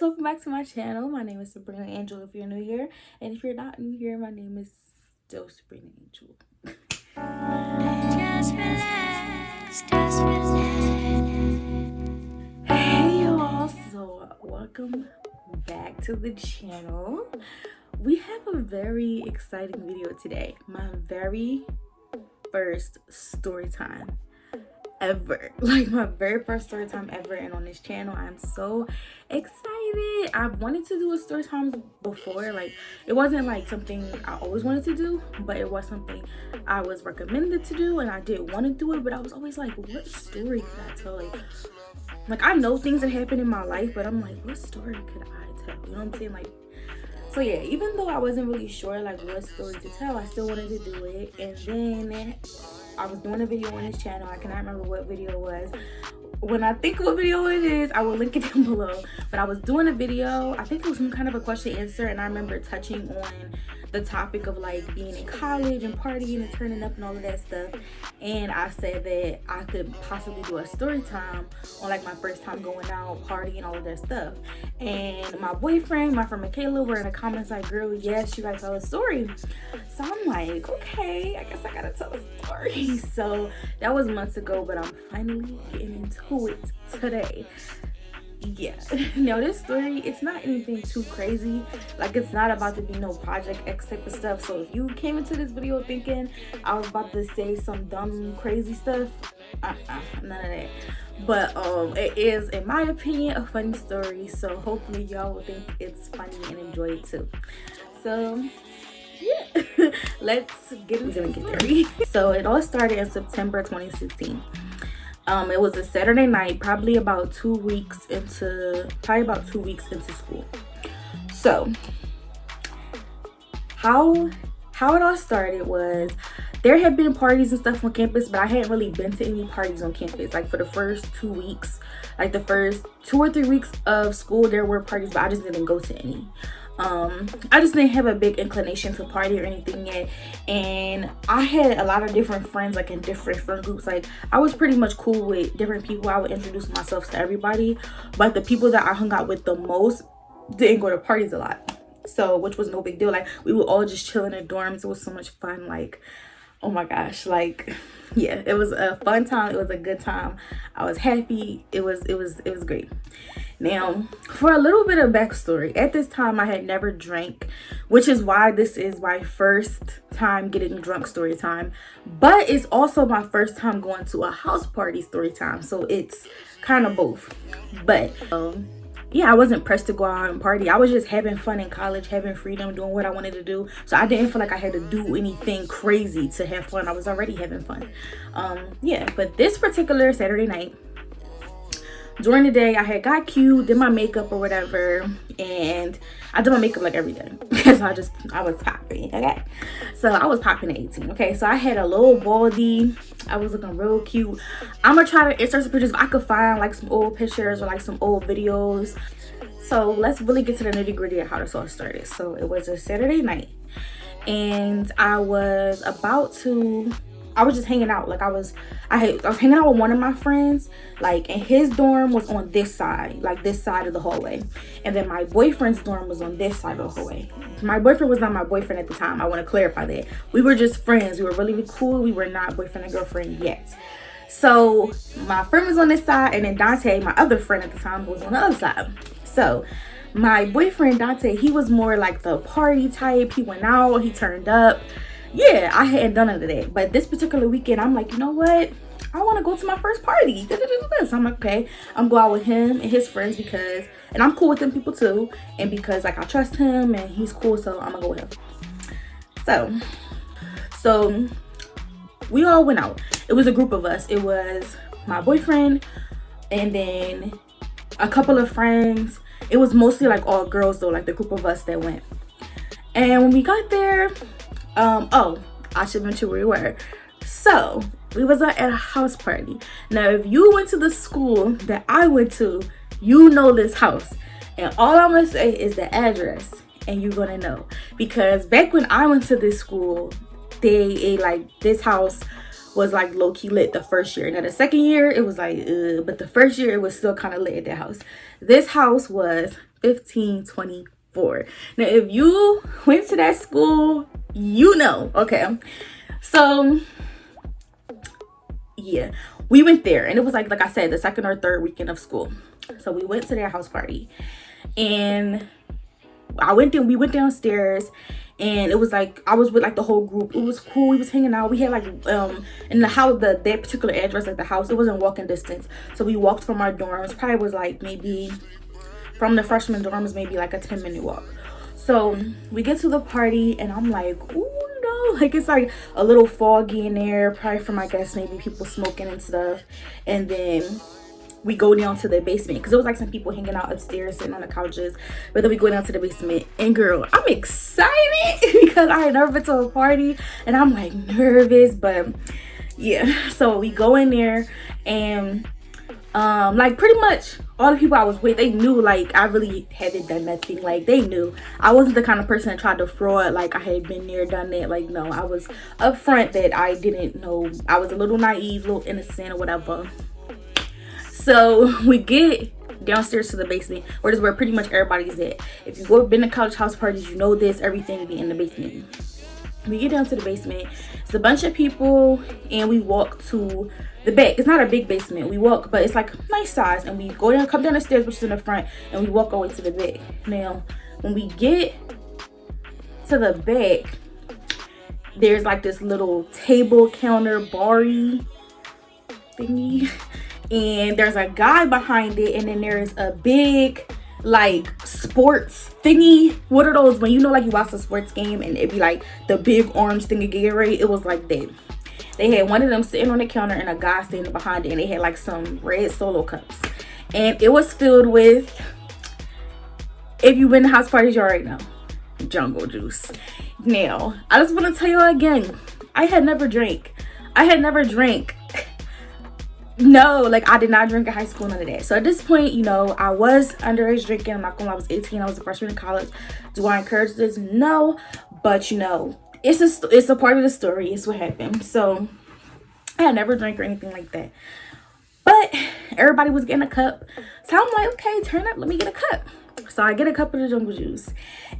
welcome back to my channel. My name is Sabrina Angel if you're new here, and if you're not new here, my name is still Sabrina Angel. Just relax, just relax. Hey y'all, so welcome back to the channel. We have a very exciting video today. My very first story time ever, like my very first story time ever, and on this channel I'm so excited. I've wanted to do a story time before, like it wasn't like something I always wanted to do, but it was something I was recommended to do and I did want to do it, but I was always like, what story could I tell? Like I know things that happen in my life, but I'm like, what story could I tell? You know what I'm saying? Like, so yeah, even though I wasn't really sure like what story to tell, I still wanted to do it. And then I was doing a video on this channel. I cannot remember what video it was. When I think of what video it is, I will link it down below. But I was doing a video, I think it was some kind of a question answer, and I remember touching on the topic of like being in college and partying and turning up and all of that stuff. And I said that I could possibly do a story time on like my first time going out, partying, all of that stuff. And my boyfriend, my friend Michaela, were in the comments like, girl, yes, you gotta tell a story. So I'm like, okay, I guess I gotta tell a story. So that was months ago, but I'm finally getting into it today. Yeah, now this story, it's not anything too crazy. Like, it's not about to be no Project X type of stuff. So if you came into this video thinking I was about to say some dumb crazy stuff, none of that. But it is, in my opinion, a funny story, so hopefully y'all will think it's funny and enjoy it too. So yeah, let's get into it. So it all started in September 2016. It was a Saturday night, probably about 2 weeks into school. So how it all started was, there had been parties and stuff on campus, but I hadn't really been to any parties on campus. Like for the first 2 weeks, like the first 2 or 3 weeks of school, there were parties, but I just didn't go to any. I just didn't have a big inclination to party or anything yet, and I had a lot of different friends, like in different friend groups. Like I was pretty much cool with different people. I would introduce myself to everybody, but the people that I hung out with the most didn't go to parties a lot, so which was no big deal. Like we would all just chill in the dorms. It was so much fun. Like, oh my gosh, like yeah, it was a fun time. It was a good time. I was happy. It was great. Now, for a little bit of backstory, at this time I had never drank, which is why this is my first time getting drunk story time, but it's also my first time going to a house party story time, so it's kind of both. But yeah, I wasn't pressed to go out and party. I was just having fun in college, having freedom, doing what I wanted to do. So I didn't feel like I had to do anything crazy to have fun. I was already having fun. Yeah, but this particular Saturday night, during the day, I had got cute, did my makeup or whatever, and I did my makeup like every day because I was popping, okay? So I was popping at 18, okay? So I had a little baldy. I was looking real cute. I'm gonna try to insert some pictures if I could find like some old pictures or like some old videos. So let's really get to the nitty gritty of how this all started. So it was a Saturday night, and I was just hanging out. Like I was hanging out with one of my friends, like, and his dorm was on this side, like this side of the hallway, and then my boyfriend's dorm was on this side of the hallway. My boyfriend was not my boyfriend at the time. I want to clarify that. We were just friends. We were really cool. We were not boyfriend and girlfriend yet. So my friend was on this side, and then Dante, my other friend at the time, was on the other side. So my boyfriend Dante, he was more like the party type. He went out, he turned up. Yeah, I hadn't done none of that. But this particular weekend, I'm like, you know what? I want to go to my first party. So I'm like, okay, I'm going out with him and his friends and I'm cool with them people too. And because like I trust him and he's cool, so I'm gonna go with him. So we all went out. It was a group of us. It was my boyfriend and then a couple of friends. It was mostly like all girls though, like the group of us that went. And when we got there, oh, I should mention where we were. So we was at a house party. Now, if you went to the school that I went to, you know this house. And all I'm gonna say is the address, and you're gonna know. Because back when I went to this school, this house was like low-key lit the first year. Now the second year it was like but the first year it was still kind of lit at that house. This house was 1524. Now, if you went to that school, you know. Okay, so yeah, we went there, and it was like I said, the second or third weekend of school. So we went to their house party, and we went downstairs, and it was like I was with like the whole group. It was cool. We was hanging out. We had like in the house, that particular address, like the house, it wasn't walking distance. So we walked from our dorms. Probably was like maybe from the freshman dorms, maybe like a 10-minute walk. So we get to the party, and I'm like, ooh, no, like it's like a little foggy in there, probably from, I guess, maybe people smoking and stuff. And then we go down to the basement because it was like some people hanging out upstairs, sitting on the couches. But then we go down to the basement, and girl, I'm excited because I had never been to a party, and I'm like nervous. But yeah, so we go in there, and like pretty much all the people I was with, they knew like I really hadn't done nothing. Like they knew I wasn't the kind of person that tried to fraud, like I had been there, done that. Like no, I was upfront that I didn't know. I was a little naive, a little innocent or whatever. So we get downstairs to the basement, where is where pretty much everybody's at. If you've been to college house parties, you know this, everything be in the basement. We get down to the basement. It's a bunch of people, and we walk to the back. It's not a big basement. We walk, but it's like nice size, and we go down, come down the stairs, which is in the front, and we walk our way to the back. Now, when we get to the back, there's like this little table counter bar-y thingy, and there's a guy behind it, and then there's a big like sports thingy. What are those when you know like you watch a sports game and it'd be like the big orange thing of Gatorade? It was like that. They had one of them sitting on the counter and a guy standing behind it, and they had like some red Solo cups, and it was filled with, if you've been to house parties, you already know, jungle juice. Now I just want to tell you again, I had never drank. No, like I did not drink in high school, none of that. So at this point, you know, I was underage drinking. I'm not gonna lie, I was 18. I was a freshman in college. Do I encourage this? No, but you know, it's a part of the story. It's what happened. So I had never drank or anything like that, but everybody was getting a cup. So I'm like, okay, turn up. Let me get a cup. So I get a cup of the jungle juice,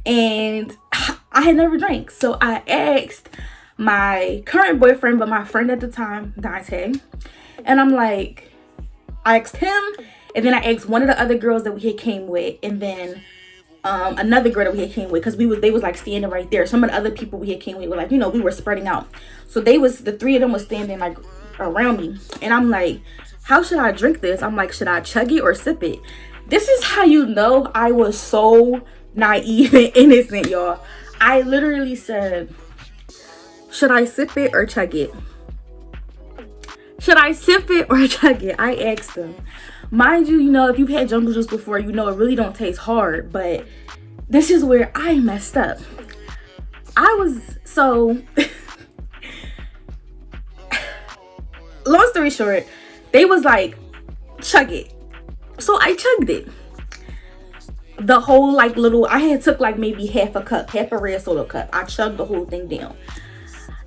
and I had never drank. So I asked my current boyfriend, but my friend at the time, Dante. And I'm like, I asked him, and then I asked one of the other girls that we had came with, and then another girl that we had came with, because they was like standing right there. Some of the other people we had came with were like, you know, we were spreading out. So the three of them was standing like around me. And I'm like, how should I drink this? I'm like, should I chug it or sip it? This is how you know I was so naive and innocent, y'all. I literally said, should I sip it or chug it? Should I sip it or chug it? I asked them. Mind you, you know, if you've had jungle juice before, you know it really don't taste hard. But this is where I messed up. Long story short, they was like, chug it. So I chugged it. The whole like I had took like maybe half a red Solo cup. I chugged the whole thing down.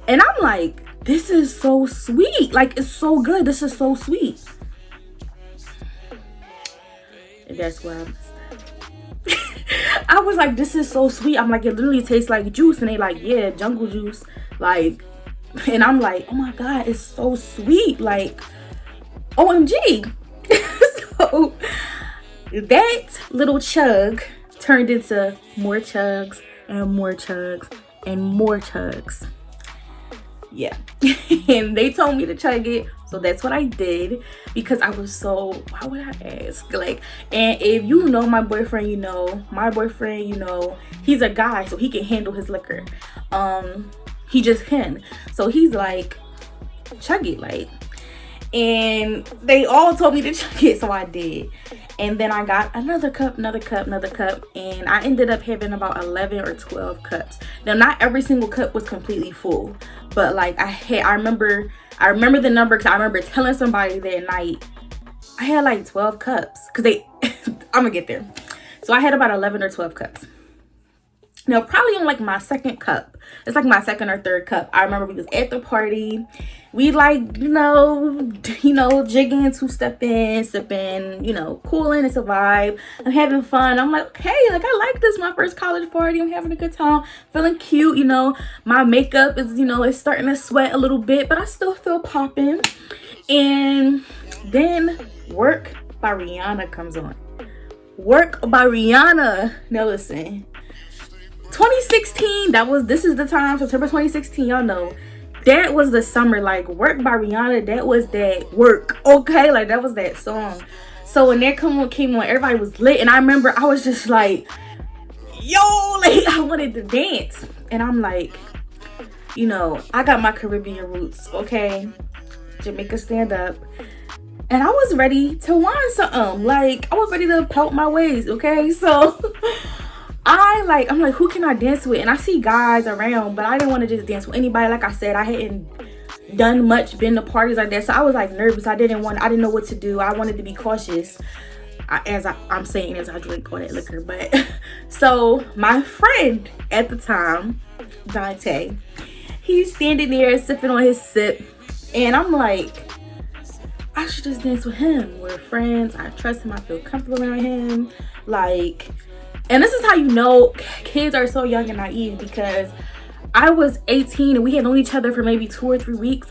And I'm like, this is so sweet. Like, it's so good. This is so sweet. And that's where I messed up. I was like, this is so sweet. I'm like, it literally tastes like juice. And they like, yeah, jungle juice. Like, and I'm like, oh my God, it's so sweet. Like, OMG. So that little chug turned into more chugs and more chugs and more chugs. Yeah. And they told me to chug it, so that's what I did, because I was so, why would I ask? Like, and if you know my boyfriend, you know he's a guy, so he can handle his liquor. He just can. So he's like, chug it, like. And they all told me to chug it, so I did. And then I got another cup, and I ended up having about 11 or 12 cups. Now, not every single cup was completely full, but like I remember the number, because I remember telling somebody that night I had like 12 cups, because I'm gonna get there. So I had about 11 or 12 cups. No, probably on like my second cup. It's like my second or third cup. I remember we was at the party. We like, jigging, two-stepping, sipping, cooling. It's a vibe. I'm having fun. I'm like, okay, like I like this. My first college party. I'm having a good time. Feeling cute, My makeup is, it's starting to sweat a little bit, but I still feel popping. And then Work by Rihanna comes on. Work by Rihanna. Now listen. 2016, this is the time, September 2016, y'all know. That was the summer, like Work by Rihanna, that was that work, okay? Like that was that song. So when that came on, everybody was lit. And I remember I was just like, yo, like I wanted to dance. And I'm like, I got my Caribbean roots, okay? Jamaica stand up. And I was ready to whine something. Like I was ready to pelt my ways, okay? So I'm like, who can I dance with? And I see guys around, but I didn't want to just dance with anybody. Like I said, I hadn't done much, been to parties like that. So I was like nervous. I didn't know what to do. I wanted to be cautious as I drink all that liquor. But so my friend at the time, Dante, he's standing there sipping on his sip. And I'm like, I should just dance with him. We're friends. I trust him. I feel comfortable around him. Like, and this is how you know kids are so young and naive, because I was 18 and we had known each other for maybe 2 or 3 weeks.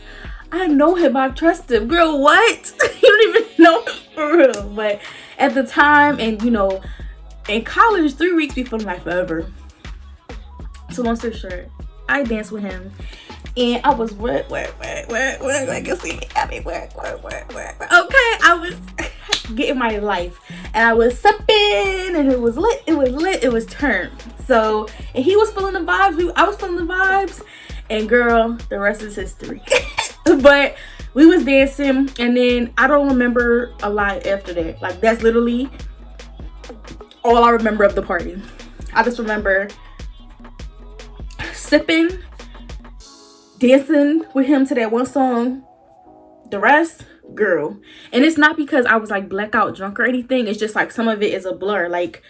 I know him. I trust him. Girl, what? You don't even know him for real. But at the time, and in college, 3 weeks be feeling like forever. So long story short, I danced with him. And I was work. Like you see me, I mean work. Okay, I was getting my life, and I was sipping, and it was lit. It was turned. So, and he was feeling the vibes. I was feeling the vibes, and girl, the rest is history. But we was dancing, and then I don't remember a lot after that. Like that's literally all I remember of the party. I just remember sipping, dancing with him to that one song. The rest, girl. And it's not because I was like blackout drunk or anything. It's just like some of it is a blur. Like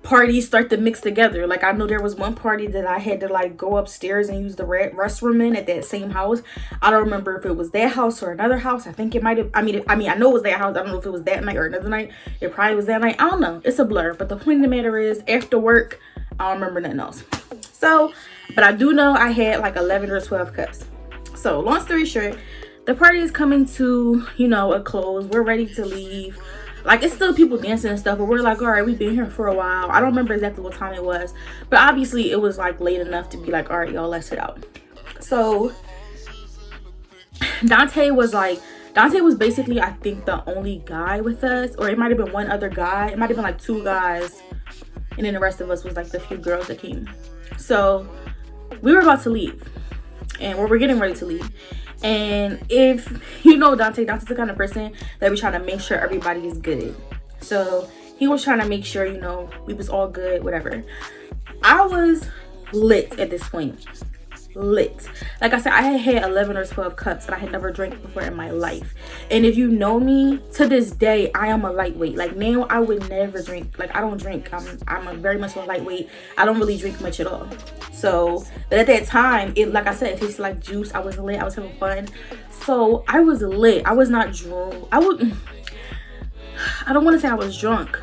parties start to mix together. Like I know there was one party that I had to like go upstairs and use the restroom in at that same house. I don't remember if it was that house or another house. I think it might have, I mean I know it was that house. I don't know if it was that night or another night. It probably was that night. I don't know. It's a blur. But the point of the matter is, after work, I don't remember nothing else. So, but I do know I had like 11 or 12 cups. So long story short, the party is coming to, a close. We're ready to leave. Like, it's still people dancing and stuff, but we're like, all right, we've been here for a while. I don't remember exactly what time it was, but obviously it was like late enough to be like, all right, y'all, let's head out. So Dante was basically, I think, the only guy with us, or it might have been one other guy. It might have been like 2 guys, and then the rest of us was like the few girls that came. So we were about to leave, and we're getting ready to leave. And if you know Dante's the kind of person that we trying to make sure everybody is good. So he was trying to make sure, we was all good, whatever. I was lit at this point. Lit. Like I said, I had 11 or 12 cups and I had never drank before in my life. And if you know me, to this day, I am a lightweight. Like now, I would never drink. Like I don't drink. I'm a very much a lightweight. I don't really drink much at all. So, but at that time, like I said, it tasted like juice. I was lit. I was having fun. So I was lit. I was not drunk. I don't want to say I was drunk,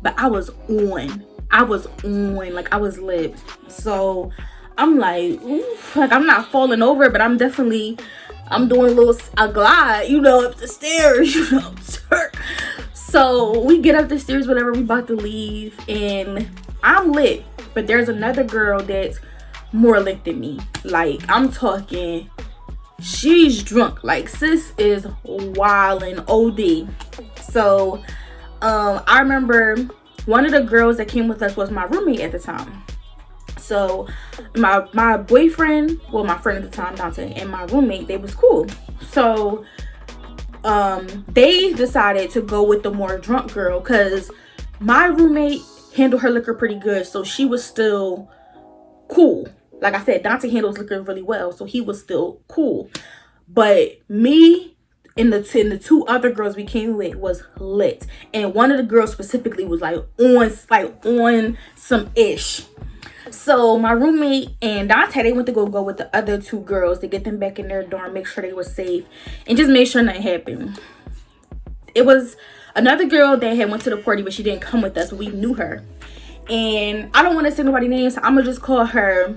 but I was on. Like I was lit. So I'm like, oof, like I'm not falling over, but I'm doing a glide, up the stairs, So we get up the stairs, whatever, we about to leave, and I'm lit. But there's another girl that's more lit than me. Like, I'm talking, she's drunk. Like, sis is wildin' OD. So, I remember one of the girls that came with us was my roommate at the time. So, my boyfriend, well, my friend at the time, Dante, and my roommate, they was cool. So, they decided to go with the more drunk girl because my roommate handled her liquor pretty good, so she was still cool. Like I said, Dante handles liquor really well, so he was still cool. But me and the 2 other girls we came with was lit, and one of the girls specifically was like on some ish. So my roommate and Dante, they went to go with the other two girls to get them back in their dorm, make sure they were safe, and just make sure nothing happened. It was another girl that had went to the party, but she didn't come with us. We knew her, and I don't want to say nobody's name, so I'm gonna just call her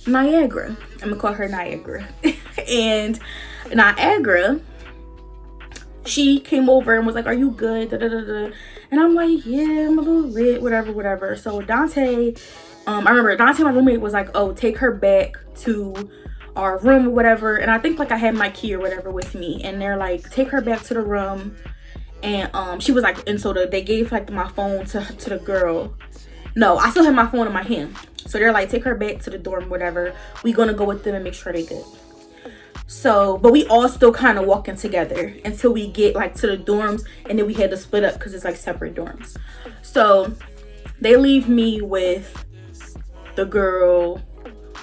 Niagara. I'm gonna call her Niagara. And Niagara, she came over and was like, "Are you good?" Da, da, da, da. And I'm like, "Yeah, I'm a little lit, whatever." So Dante, I remember Dante, my roommate, was like, "Oh, take her back to our room or whatever." And I think like I had my key or whatever with me, and they're like, "Take her back to the room." And she was like, and so they gave like my phone to the girl. No, I still had my phone in my hand. So they're like, "Take her back to the dorm, whatever. We gonna go with them and make sure they good." So, but we all still kind of walking together until we get like to the dorms, and then we had to split up because it's like separate dorms. So they leave me with the girl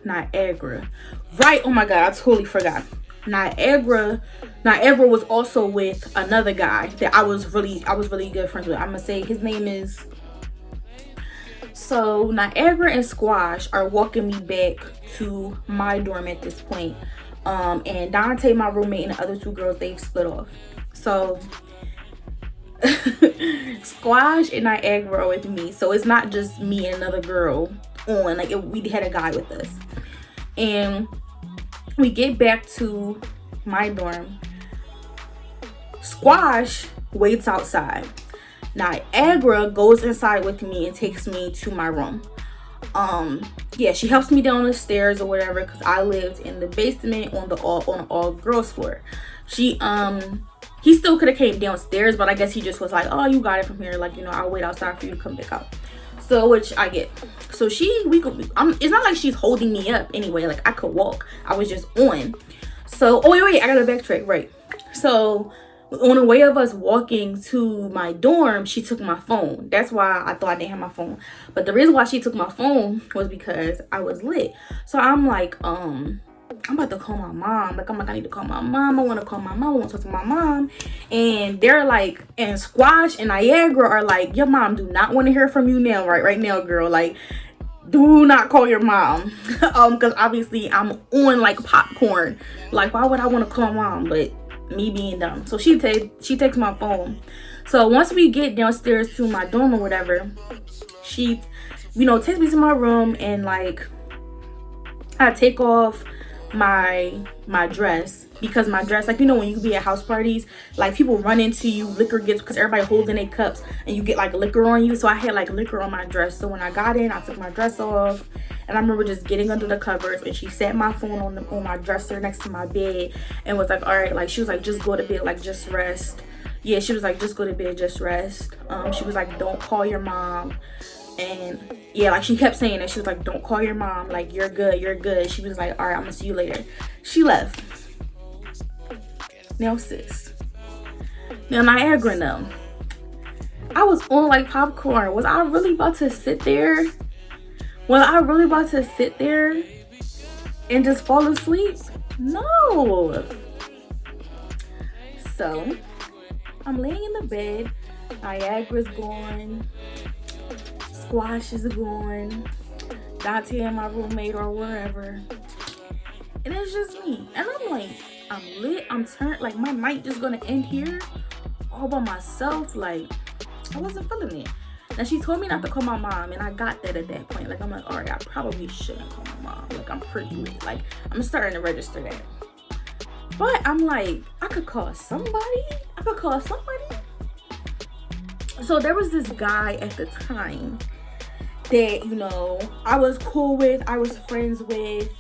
Niagara. Right? Oh my god, I totally forgot. Niagara was also with another guy that I was really good friends with. I'm gonna say his name is. So Niagara and Squash are walking me back to my dorm at this point. And Dante, my roommate, and the other two girls, they've split off. So Squash and Niagara are with me. So it's not just me and another girl on. Like we had a guy with us. And we get back to my dorm. Squash waits outside. Niagara goes inside with me and takes me to my room. Yeah, she helps me down the stairs or whatever, because I lived in the basement on the all girls floor. He still could have came downstairs, but I guess he just was like, "Oh, you got it from here, like, you know, I'll wait outside for you to come back up." So, which I get. So it's not like she's holding me up anyway, like I could walk. I was just on. So wait, I gotta backtrack. Right, so on the way of us walking to my dorm, she took my phone. That's why I thought I didn't have my phone. But the reason why she took my phone was because I was lit. So I'm like, I'm about to call my mom. Like, I need to call my mom. I want to call my mom. I want to talk to my mom. And they're like, and Squash and Niagara are like, "Your mom do not want to hear from you now, right now, girl. Like, do not call your mom." Because obviously I'm on like popcorn. Like, why would I want to call my mom? But me being dumb. So she takes my phone. So once we get downstairs to my dorm or whatever, she, takes me to my room, and like I take off my dress, because my dress, like, when you be at house parties, like people run into you, liquor gets, because everybody holding their cups and you get like liquor on you. So I had like liquor on my dress. So when I got in, I took my dress off, and I remember just getting under the covers, and she set my phone on my dresser next to my bed and was like, "All right," like she was like, "Just go to bed, like just rest." Yeah, she was like, "Just go to bed, just rest." She was like, "Don't call your mom." And yeah, like she kept saying that. She was like, "Don't call your mom, like you're good." She was like, "All right, I'm gonna see you later." She left. Now sis, now Niagara, no, I was on like popcorn. Was I really about to sit there and just fall asleep? No. So I'm laying in the bed. Niagara's gone. Squash is gone. Dante and my roommate or wherever. And it's just me. And I'm like, I'm lit. I'm turned. Like, my night just gonna end here all by myself. Like, I wasn't feeling it. Now, she told me not to call my mom, and I got that at that point. Like, I'm like, all right, I probably shouldn't call my mom. Like, I'm pretty lit. Like, I'm starting to register that. But I'm like, I could call somebody. So there was this guy at the time that, I was cool with, I was friends with,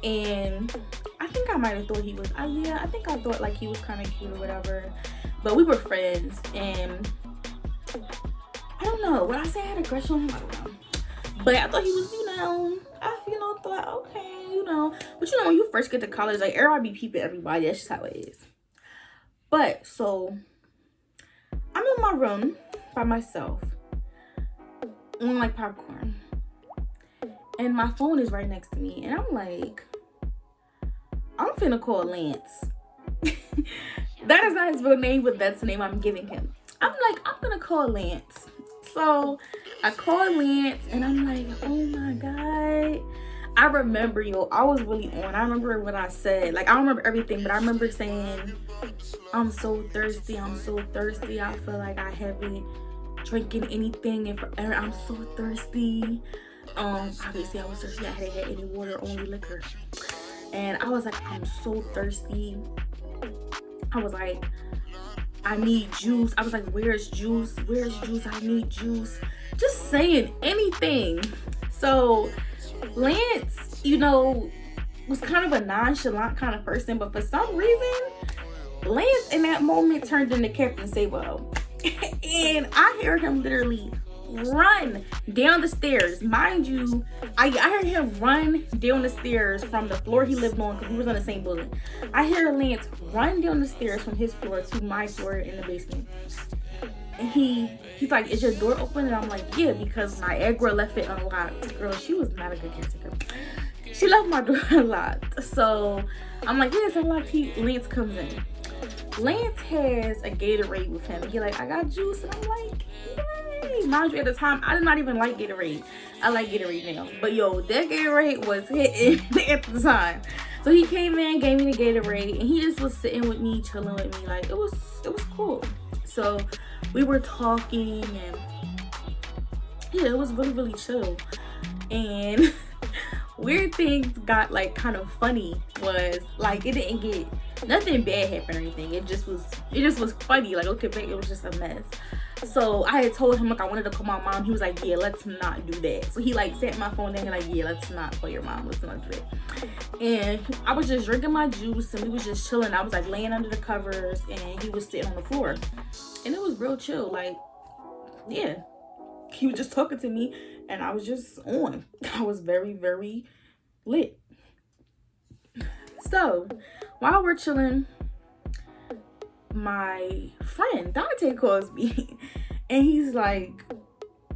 and I think I might have thought he was, I think I thought like he was kind of cute or whatever, but we were friends. And I don't know, would I say I had a crush on him? I don't know, but I thought he was, I thought, okay, but when you first get to college, like, everybody be peeping everybody. That's just how it is. But so I'm in my room by myself, on like popcorn, and my phone is right next to me, and I'm like, I'm finna call Lance. That is not his real name, but that's the name I'm giving him. I'm like, I'm gonna call Lance. So I called Lance and I'm like, oh my God. I remember, yo, I was really on. I remember what I said. Like, I don't remember everything, but I remember saying, I'm so thirsty. I'm so thirsty. I feel like I haven't drinking anything in forever. I'm so thirsty. Obviously I was thirsty. I hadn't had any water, only liquor. And I was like, I'm so thirsty. I was like, I need juice. I was like, where's juice? Where's juice? I need juice. Just saying anything. So Lance, you know, was kind of a nonchalant kind of person, but for some reason, Lance in that moment turned into Captain Sabo. And I heard him literally run down the stairs. Mind you, I heard him run down the stairs from the floor he lived on, because we was on the same building. I hear Lance run down the stairs from his floor to my floor in the basement. And he's like, is your door open? And I'm like, yeah, because Niagara left it unlocked. Girl, she was not a good caretaker. She left my door unlocked. So I'm like, yeah, it's unlocked. Lance comes in. Lance has a Gatorade with him. He like, I got juice. And I'm like, yay. Mind you, at the time, I did not even like Gatorade. I like Gatorade now. But yo, that Gatorade was hitting at the time. So he came in, gave me the Gatorade, and he just was sitting with me, chilling with me. Like, it was cool. So we were talking, and yeah, it was really, really chill. And weird things got like kind of funny. Was like, it didn't get, nothing bad happened or anything. It just was funny. Like, okay, it was just a mess. So I had told him, look, I wanted to call my mom. He was like, yeah, let's not do that. So he like set my phone down and like, yeah, let's not call your mom. Let's not do that. And I was just drinking my juice and we was just chilling. I was like laying under the covers and he was sitting on the floor. And it was real chill. Like, yeah, he was just talking to me and I was just on. I was very, very lit. So while we're chilling, my friend Dante calls me and he's like,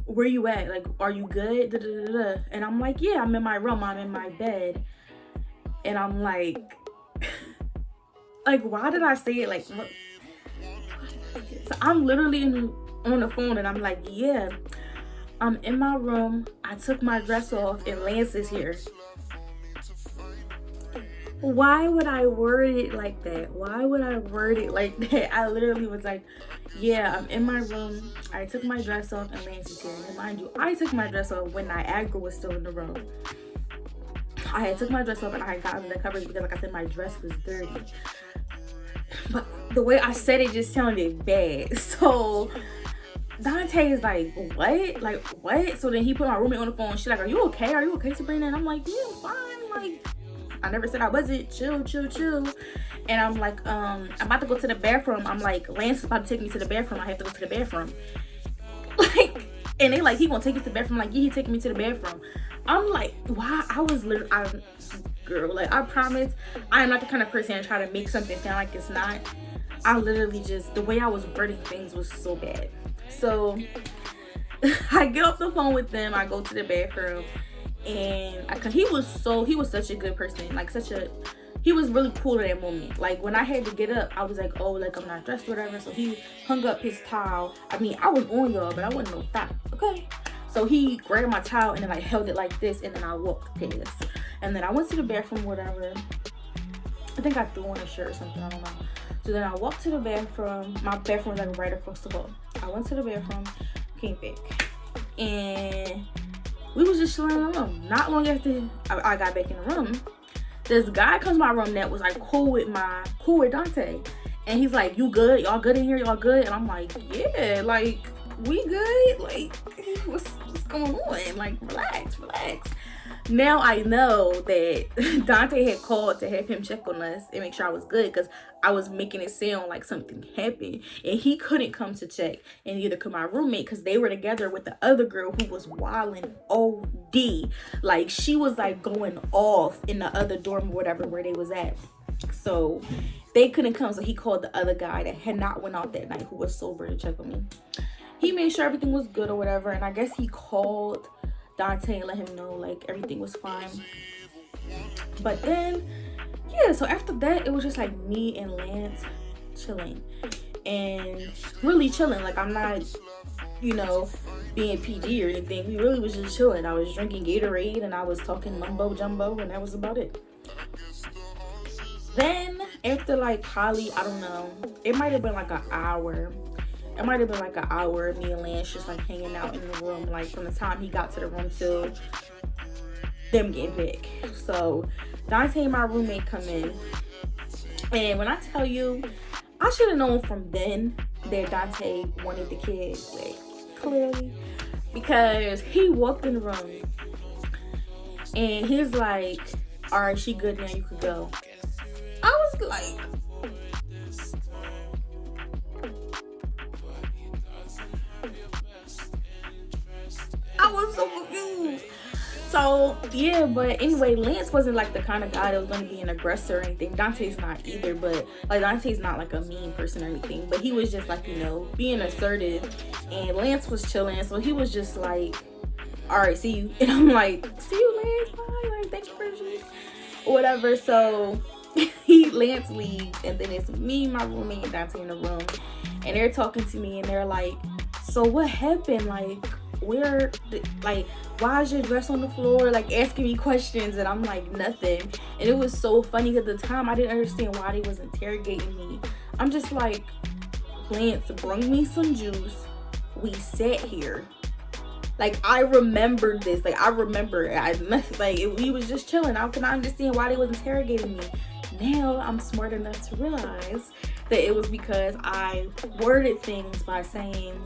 where you at? Like, are you good? Da, da, da, da. And I'm like, yeah, I'm in my room. I'm in my bed. And I'm like, why did I say it? Like, what? So I'm literally on the phone and I'm like, yeah, I'm in my room. I took my dress off and Lance is here. Why would I word it like that? Why would I word it like that? I literally was like, yeah, I'm in my room. I took my dress off and Lance is here. And mind you, I took my dress off when Niagara was still in the room. I had took my dress off and I had gotten the covers because, like I said, my dress was dirty. But the way I said it just sounded bad. So Dante is like, what? Like, what? So then he put my roommate on the phone. She's like, are you okay? Are you okay, Sabrina? And I'm like, yeah, I'm fine. Like, I never said I wasn't. Chill, chill, chill. And I'm like, I'm about to go to the bathroom. I'm like, Lance is about to take me to the bathroom. I have to go to the bathroom. Like, and they like, he gonna take you to the bathroom. I'm like, yeah, he taking me to the bathroom. I'm like, why? I was literally, girl, like, I promise, I am not the kind of person to try to make something sound like it's not. I literally just, the way I was wording things was so bad. So I get off the phone with them. I go to the bathroom. And he was such a good person, like he was really cool at that moment. Like when I had to get up, I was like, oh, like I'm not dressed or whatever. So he hung up his towel. I mean, I was on y'all, but I wasn't no thot, okay? So he grabbed my towel and then I held it like this and then I walked past. And then I went to the bathroom, whatever. I think I threw on a shirt or something, I don't know. So then I walked to the bathroom. My bathroom was like right across the hall. I went to the bathroom, came back. And we was just chilling in the room. Not long after I got back in the room, this guy comes to my room that was like cool with Dante. And he's like, you good? Y'all good in here? Y'all good? And I'm like, yeah, like, we good? Like, what's going on? Like, relax. Now I know that Dante had called to have him check on us and make sure I was good because I was making it sound like something happened. And he couldn't come to check, and neither could my roommate because they were together with the other girl who was wilding OD. Like, she was like going off in the other dorm or whatever where they was at. So they couldn't come, so he called the other guy that had not went out that night who was sober to check on me. He made sure everything was good or whatever, and I guess he called Dante and let him know like everything was fine. But then yeah, so after that it was just like me and Lance chilling and really chilling. Like, I'm not, you know, being PG or anything. We really was just chilling. I was drinking Gatorade and I was talking mumbo jumbo, and that was about it. Then after like probably, I don't know, it might have been like an hour. It might have been like an hour of me and Lance just like hanging out in the room, like from the time he got to the room till them getting back. So Dante and my roommate come in, and when I tell you, I should have known from then that Dante wanted the kids, like clearly, because he walked in the room and he's like, all right, she good now, you could go. I was like, I was so confused. So yeah, but anyway, Lance wasn't like the kind of guy that was gonna be an aggressor or anything. Dante's not either, but like Dante's not like a mean person or anything, but he was just like, you know, being assertive, and Lance was chilling, so he was just like, all right, see you. And I'm like, see you, Lance, bye, like thank you for the whatever. So Lance leaves, and then it's me, my roommate, and Dante in the room, and they're talking to me, and they're like, so what happened, like where, like why is your dress on the floor, like asking me questions, and I'm like, nothing. And it was so funny at the time. I didn't understand why they was interrogating me. I'm just like, Lance brought me some juice, we sat here, like I remembered this, like I remember we was just chilling. I could not understand why they was interrogating me. Now I'm smart enough to realize that it was because I worded things by saying,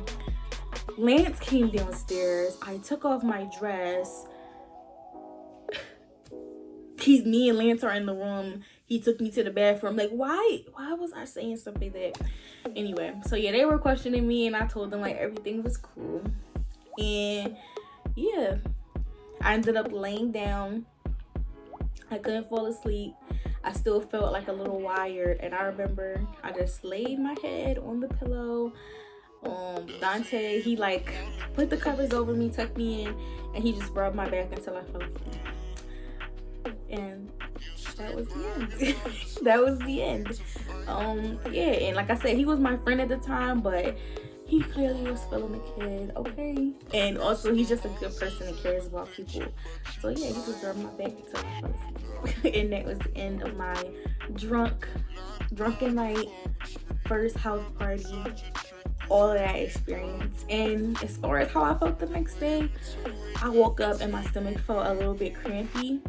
Lance came downstairs, I took off my dress, me and Lance are in the room, he took me to the bathroom. Like why was I saying something like that? Anyway, so yeah, they were questioning me, and I told them like everything was cool. And yeah, I ended up laying down. I couldn't fall asleep. I still felt like a little wired, and I remember I just laid my head on the pillow. Dante, he like put the covers over me, tucked me in, and he just rubbed my back until I fell asleep. And that was the end. That was the end. Yeah, and like I said, he was my friend at the time, but he clearly was feeling the kid, okay? And also, he's just a good person and cares about people. So yeah, he just rubbed my back until I fell asleep. And that was the end of my drunken night, first house party, all of that experience. And as far as how I felt the next day, I woke up and my stomach felt a little bit crampy,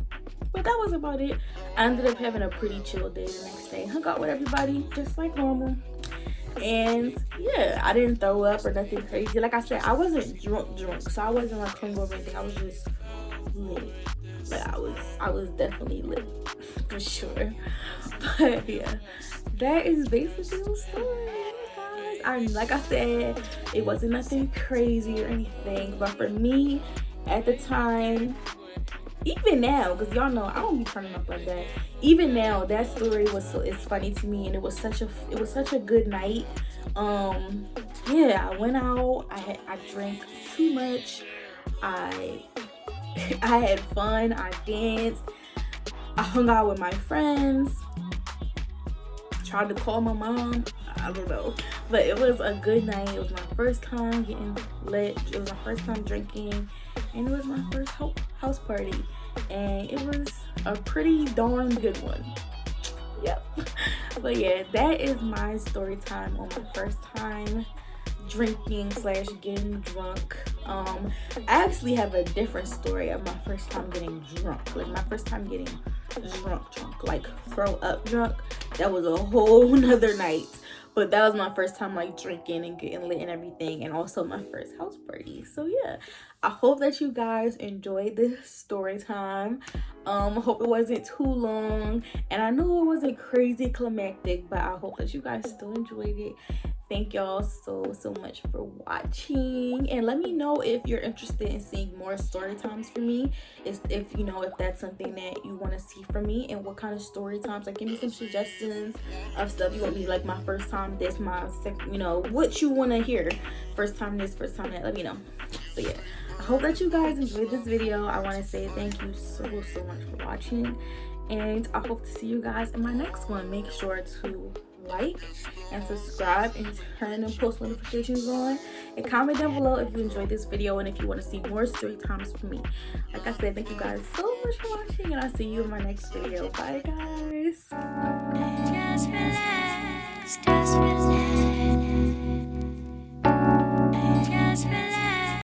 but that was about it. I ended up having a pretty chill day the next day. Hung out with everybody just like normal. And yeah, I didn't throw up or nothing crazy. Like I said, I wasn't drunk, so I wasn't like hungover or anything. I was just lit. Like I was definitely lit for sure. But yeah, that is basically the story, guys. Like I said, it wasn't nothing crazy or anything, but for me at the time, even now, because y'all know I don't be turning up like that, even now that story it's funny to me, and it was such a good night. Yeah, I went out, I drank too much, I had fun, I danced, I hung out with my friends, tried to call my mom, I don't know, but it was a good night. It was my first time getting lit, it was my first time drinking, and it was my first house party, and it was a pretty darn good one. Yep. But yeah, that is my story time on my first time drinking / getting drunk. I actually have a different story of my first time getting drunk, like my first time getting drunk, like throw up drunk. That was a whole nother night. But that was my first time like drinking and getting lit and everything, and also my first house party. So yeah, I hope that you guys enjoyed this story time. I hope it wasn't too long, and I know it wasn't crazy climactic, but I hope that you guys still enjoyed it. Thank y'all so much for watching, and let me know if you're interested in seeing more story times for me, if you know, if that's something that you want to see from me, and what kind of story times. Like, give me some suggestions of stuff you want me, like my first time this, my second, you know, what you want to hear, first time this, first time that, let me know. So yeah, I hope that you guys enjoyed this video. I want to say thank you so much for watching, and I hope to see you guys in my next one. Make sure to like and subscribe and turn the post notifications on, and comment down below if you enjoyed this video and if you want to see more story times from me. Like I said, thank you guys so much for watching, and I'll see you in my next video. Bye guys. Just relax, just relax, just relax.